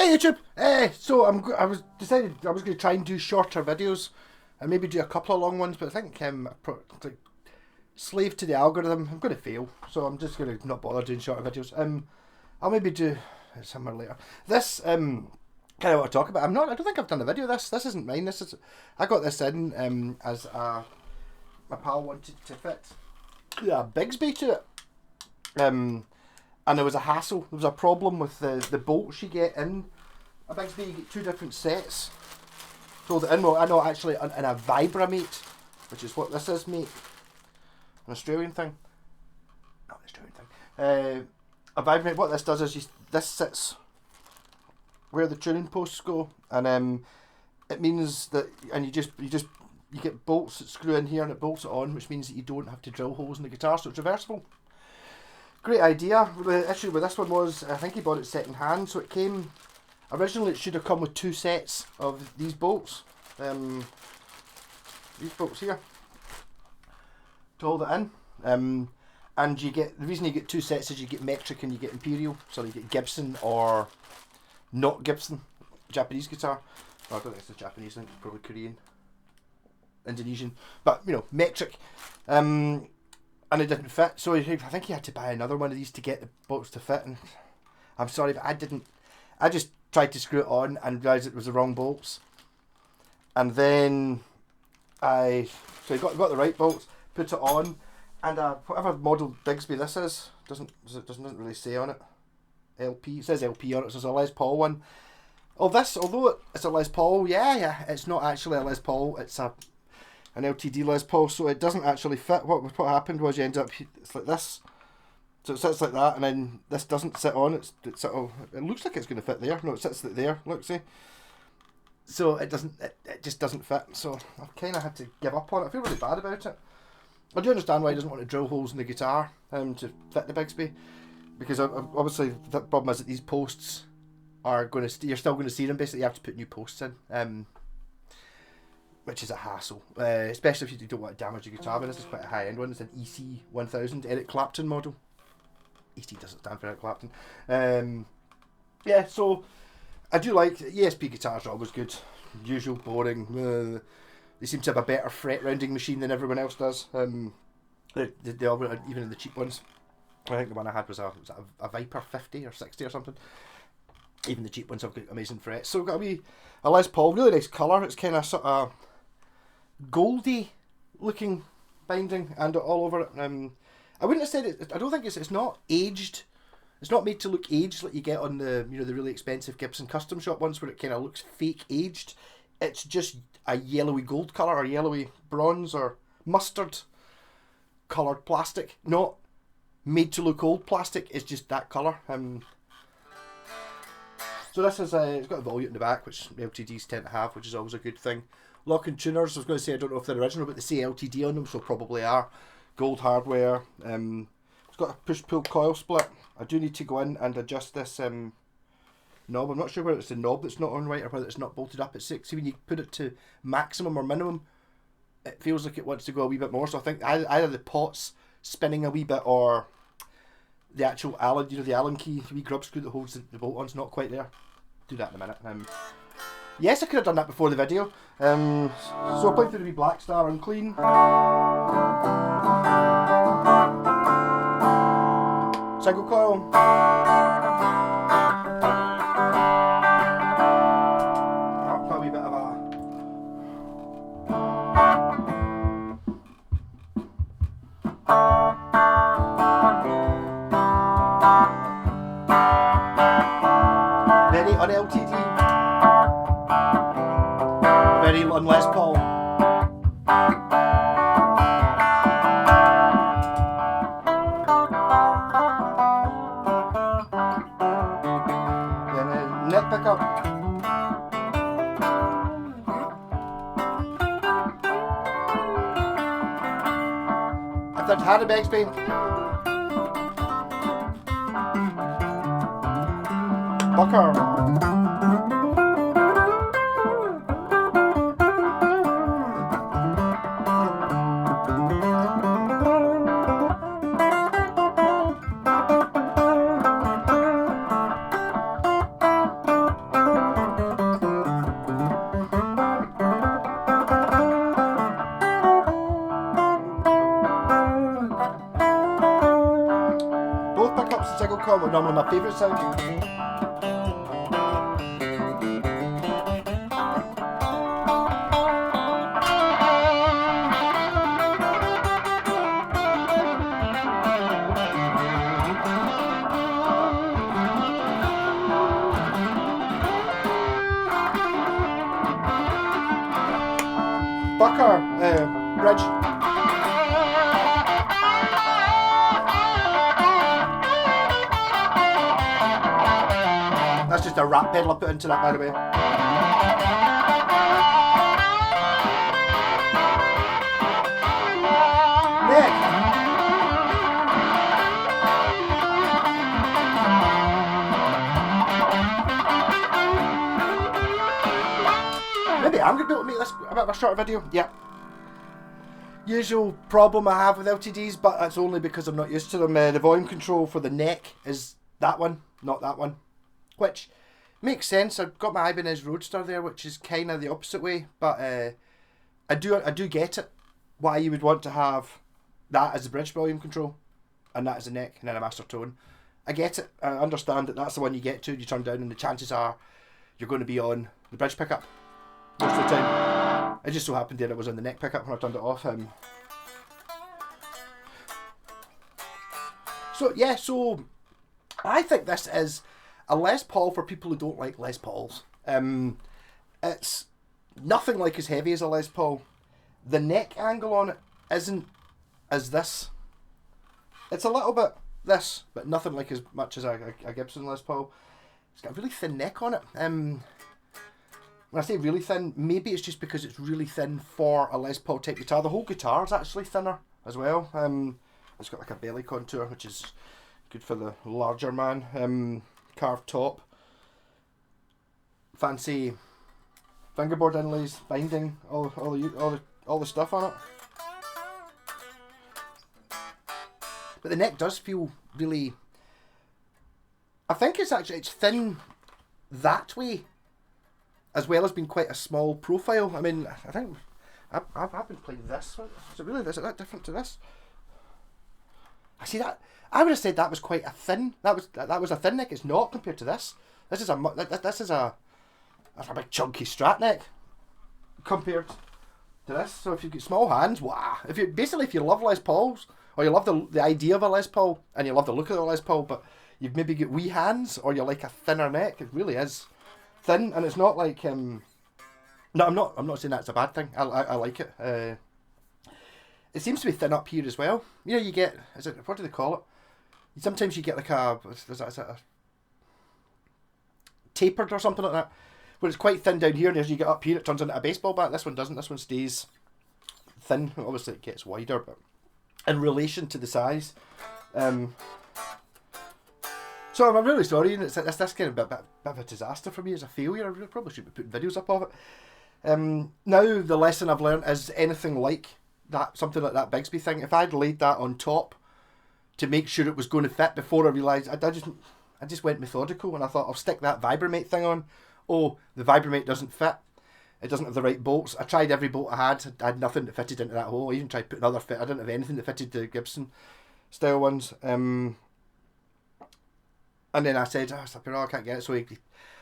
Hey YouTube! So I was decided I was going to try and do shorter videos and maybe do a couple of long ones, but I think like, slave to the algorithm, I'm going to fail, so I'm just going to not bother doing shorter videos. I'll maybe do it somewhere later. This kind of what I talk about. I don't think I've done a video of this. This isn't mine. I got this in as my pal wanted to fit a Bigsby to it. And there was a hassle. There was a problem with the bolts you get in a Bigsby. You get two different sets. So the in, well, I know actually in a Vibramate, which is what this is, mate. An Australian thing. Not an Australian thing. A Vibramate. What this does is this sits where the tuning posts go, and it means that, and you get bolts that screw in here and it bolts it on, which means that you don't have to drill holes in the guitar, so it's reversible. Great idea. The issue with this one was, I think he bought it second hand, so it came, originally it should have come with two sets of these bolts. These bolts here to hold it in. And you get, the reason you get two sets is you get metric and you get imperial, so you get Gibson or not Gibson, Japanese guitar. Oh, I don't think it's the Japanese, I think it's probably Korean, Indonesian, but you know, metric. And it didn't fit, so I think he had to buy another one of these to get the bolts to fit. And I'm sorry, but I didn't. I just tried to screw it on and realised it was the wrong bolts. And then I got the right bolts, put it on, and whatever model Bigsby this is doesn't really say on it. LP, it says LP on it, so it's a Les Paul one. Although it's a Les Paul, yeah, it's not actually a Les Paul. It's an LTD Les Paul, so it doesn't actually fit. What happened was you end up, it's like this, so it sits like that, and then this doesn't sit on. It looks like it's going to fit there. No, it sits there. Look, see. So it just doesn't fit. So I've kind of had to give up on it. I feel really bad about it. I do understand why he doesn't want to drill holes in the guitar to fit the Bigsby, because obviously the problem is that these posts are going to you're still going to see them. Basically, you have to put new posts in. Which is a hassle, especially if you don't want to damage your guitar. But this is quite a high-end one. It's an EC-1000 Eric Clapton model. EC doesn't stand for Eric Clapton. Yeah, so I do like ESP guitars. Are always good. Usual, boring. They seem to have a better fret rounding machine than everyone else does. They all, even in the cheap ones. I think the one I had was a Viper 50 or 60 or something. Even the cheap ones have got amazing frets. So we've got a Les Paul, really nice colour. It's kind of sort of goldy looking binding and all over it. I wouldn't have said it. I don't think it's not aged. It's not made to look aged like you get on the the really expensive Gibson custom shop ones where it kind of looks fake aged. It's just a yellowy gold colour or yellowy bronze or mustard coloured plastic. Not made to look old plastic. It's just that colour. So this is it's got a volute in the back, which LTDs tend to have, which is always a good thing. Locking tuners, I was going to say I don't know if they're original, but they say LTD on them, so probably are. Gold hardware. It's got a push-pull coil split. I do need to go in and adjust this knob. I'm not sure whether it's the knob that's not on right or whether it's not bolted up at 6. See, when you put it to maximum or minimum, it feels like it wants to go a wee bit more. So I think either the pot's spinning a wee bit or the actual Allen, the Allen key, the wee grub screw that holds the bolt on's not quite there. Do that in a minute. Yes, I could have done that before the video. So I played through the wee Black Star unclean. Single coil. Got a wee bit of a very on LTD, very on Les Paul. Then a neck pickup. If that had a Bigsby, Bucker. normally my favourite sound. Bucker bridge. That's just a rat pedal I put into that, by the way. Neck. Maybe I'm going to be able to make this a bit of a shorter video. Yeah. Usual problem I have with LTDs, but that's only because I'm not used to them. The volume control for the neck is that one, not that one. Which makes sense. I've got my Ibanez Roadster there, which is kind of the opposite way. But I do get it. Why you would want to have that as the bridge volume control, and that as the neck, and then a master tone. I get it. I understand that that's the one you get to, you turn down, and the chances are you're going to be on the bridge pickup most of the time. It just so happened that it was on the neck pickup when I turned it off. So yeah, so I think this is a Les Paul for people who don't like Les Pauls. It's nothing like as heavy as a Les Paul. The neck angle on it isn't as this. It's a little bit this, but nothing like as much as a Gibson Les Paul. It's got a really thin neck on it. When I say really thin, maybe it's just because it's really thin for a Les Paul type guitar. The whole guitar is actually thinner as well. It's got like a belly contour, which is good for the larger man. Carved top. Fancy fingerboard inlays, binding, all the stuff on it. But the neck does feel really. I think it's thin that way, as well as being quite a small profile. I mean, I think I've been playing this. Is it really? Is it that different to this? I see that. I would have said that was quite a thin. That was a thin neck. It's not compared to this. This is a big chunky Strat neck compared to this. So if you've got small hands, wow. If you love Les Pauls, or you love the idea of a Les Paul and you love the look of the Les Paul, but you've maybe got wee hands or you like a thinner neck, it really is thin, and it's not like no, I'm not saying that's a bad thing. I like it. It seems to be thin up here as well. You know, you get, what do they call it? Sometimes you get like a tapered or something like that, where it's quite thin down here, and as you get up here it turns into a baseball bat. This one doesn't. This one stays thin. Obviously it gets wider, but in relation to the size. So I'm really sorry, and that's kind of a bit of a disaster for me as a failure. I probably should be putting videos up of it. Now the lesson I've learned is anything like that, something like that Bigsby thing, if I'd laid that on top to make sure it was going to fit before I realised, I just went methodical, and I thought I'll stick that Vibramate thing on. Oh, the Vibramate doesn't fit. It doesn't have the right bolts. I tried every bolt I had. I had nothing that fitted into that hole. I even tried putting other fit. I didn't have anything that fitted the Gibson style ones. And then I said, I can't get it. So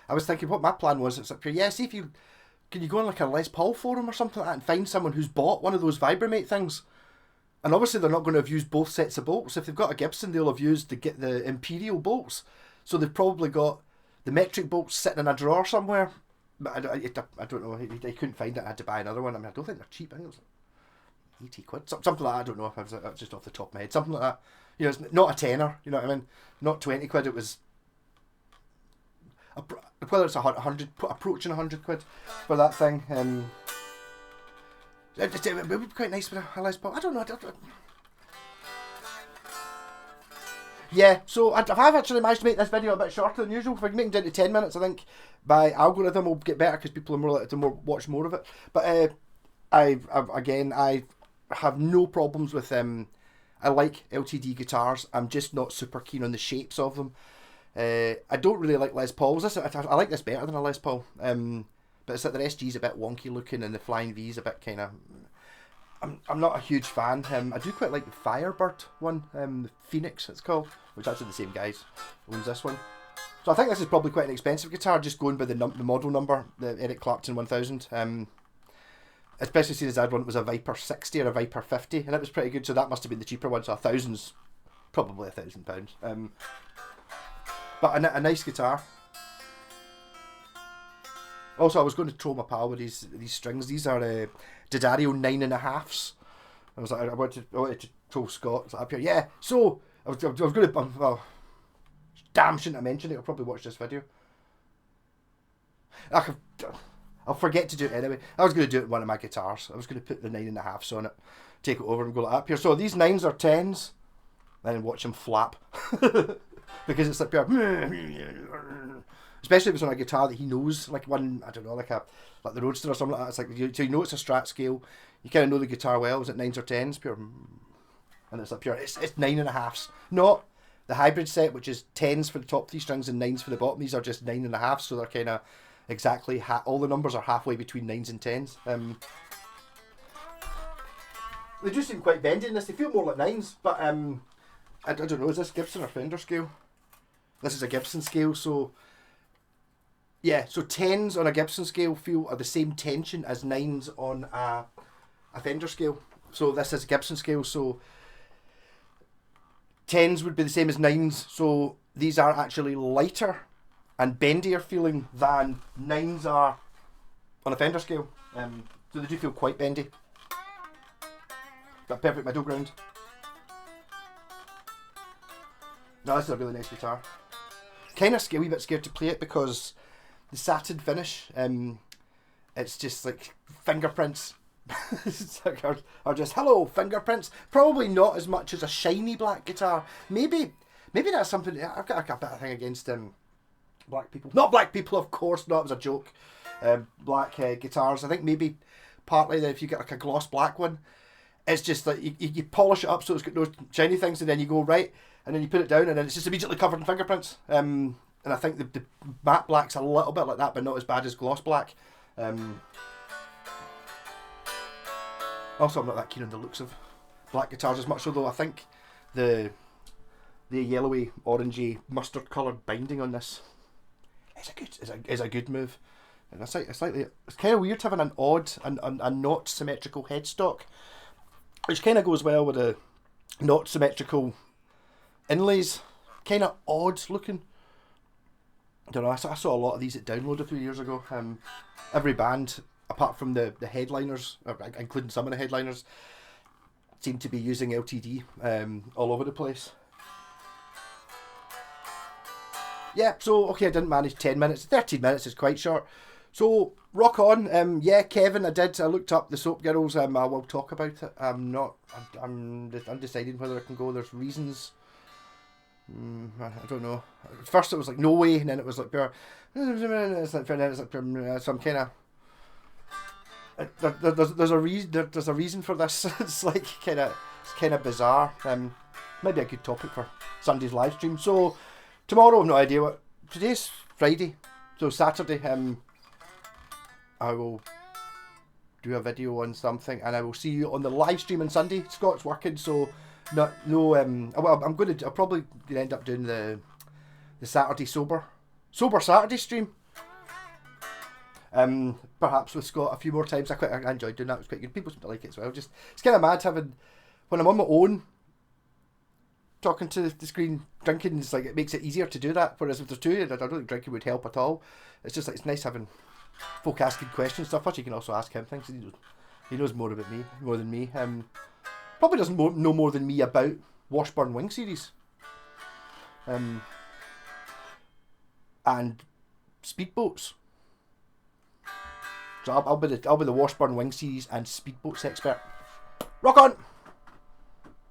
I was thinking what my plan was. It's like, yeah, see if can you go on like a Les Paul forum or something like that and find someone who's bought one of those Vibramate things. And obviously they're not going to have used both sets of bolts. If they've got a Gibson, they'll have used the Imperial bolts. So they've probably got the metric bolts sitting in a drawer somewhere. But I don't know. I couldn't find it. I had to buy another one. I mean, I don't think they're cheap. I think it was like 80 quid. Something like that. I don't know if it was just off the top of my head. Something like that. You know, it's not a tenner. You know what I mean? Not 20 quid. It was whether it's 100, approaching 100 quid for that thing. It would be quite nice with a Les Paul. I don't know. Yeah, so I've actually managed to make this video a bit shorter than usual. If I can make it down to 10 minutes, I think my algorithm will get better because people are more likely to watch more of it. But I have no problems with I like LTD guitars. I'm just not super keen on the shapes of them. I don't really like Les Pauls. I like this better than a Les Paul. But it's like the SG's a bit wonky looking and the Flying V's a bit kind of. I'm not a huge fan. I do quite like the Firebird one, the Phoenix it's called, which actually the same guys owns this one. So I think this is probably quite an expensive guitar, just going by the model number, the Eric Clapton 1000. Especially seeing as I had one that was a Viper 60 or a Viper 50, and it was pretty good, so that must have been the cheaper one, so £1,000's probably £1,000. But a nice guitar. Also, I was going to troll my pal with these strings. These are D'Addario 9.5s. I was like, I wanted to troll Scott. It's like, up here, yeah. So I was going to, well, damn, shouldn't I mention it? I'll probably watch this video. I'll forget to do it anyway. I was going to do it with one of my guitars. I was going to put the 9.5s on it, take it over and go like up here. So these 9s are 10s, and then watch them flap because it's like pure. Especially if it's on a guitar that he knows, like one, I don't know, like the Roadster or something like that. It's like, so you know it's a Strat scale. You kind of know the guitar well. Is it 9s or 10s? Pure, and it's like pure. It's 9.5s. Not the hybrid set, which is 10s for the top 3 strings and 9s for the bottom. These are just 9.5s, so they're kind of exactly all the numbers are halfway between 9s and 10s. They do seem quite bendy in this. They feel more like 9s, but I don't know. Is this Gibson or Fender scale? This is a Gibson scale, so. Yeah, so 10s on a Gibson scale are the same tension as 9s on a Fender scale. So this is a Gibson scale, so 10s would be the same as 9s. So these are actually lighter and bendier feeling than 9s are on a Fender scale. So they do feel quite bendy. Got perfect middle ground. No, this is a really nice guitar. Kind of a wee bit scared to play it because the satin finish, it's just like fingerprints. are just hello fingerprints. Probably not as much as a shiny black guitar. Maybe that's something. I've got a bit of thing against black people. Not black people, of course. Not, it was a joke. Black guitars. I think maybe partly that if you get like a gloss black one, it's just like you polish it up so it's got no shiny things, and then you go right, and then you put it down, and then it's just immediately covered in fingerprints. And I think the matte black's a little bit like that, but not as bad as gloss black. Also, I'm not that keen on the looks of black guitars as much, although I think the yellowy, orangey, mustard coloured binding on this is a good move. And it's kind of weird having an odd and not symmetrical headstock, which kind of goes well with the not symmetrical inlays. Kind of odd looking. I don't know, I saw a lot of these at Download a few years ago. Every band, apart from the headliners, including some of the headliners, seem to be using LTD all over the place. Yeah, so, okay, I didn't manage 10 minutes. 13 minutes is quite short. So, rock on. Yeah, Kevin, I looked up the Soap Girls. I will talk about it. I'm undecided whether I can go. There's reasons. I don't know. At first it was like no way, and then it was like pure. It's like some kind of. There's a reason. There's a reason for this. It's like kind of bizarre. Maybe a good topic for Sunday's live stream. So tomorrow, I've no idea what. Today's Friday, so Saturday. I will do a video on something, and I will see you on the live stream on Sunday. Scott's working, so. Well, I'll probably end up doing the Saturday sober Saturday stream. Perhaps with Scott a few more times. I enjoyed doing that. It was quite good. People seem to like it as well. Just it's kind of mad having when I'm on my own talking to the screen drinking. It's like it makes it easier to do that. Whereas if there's two, I don't think drinking would help at all. It's just like it's nice having folk asking questions stuff. Plus you can also ask him things. He knows more than me. Probably doesn't know more than me about Washburn Wing series. And speedboats. So I'll be the Washburn Wing series and speedboats expert. Rock on!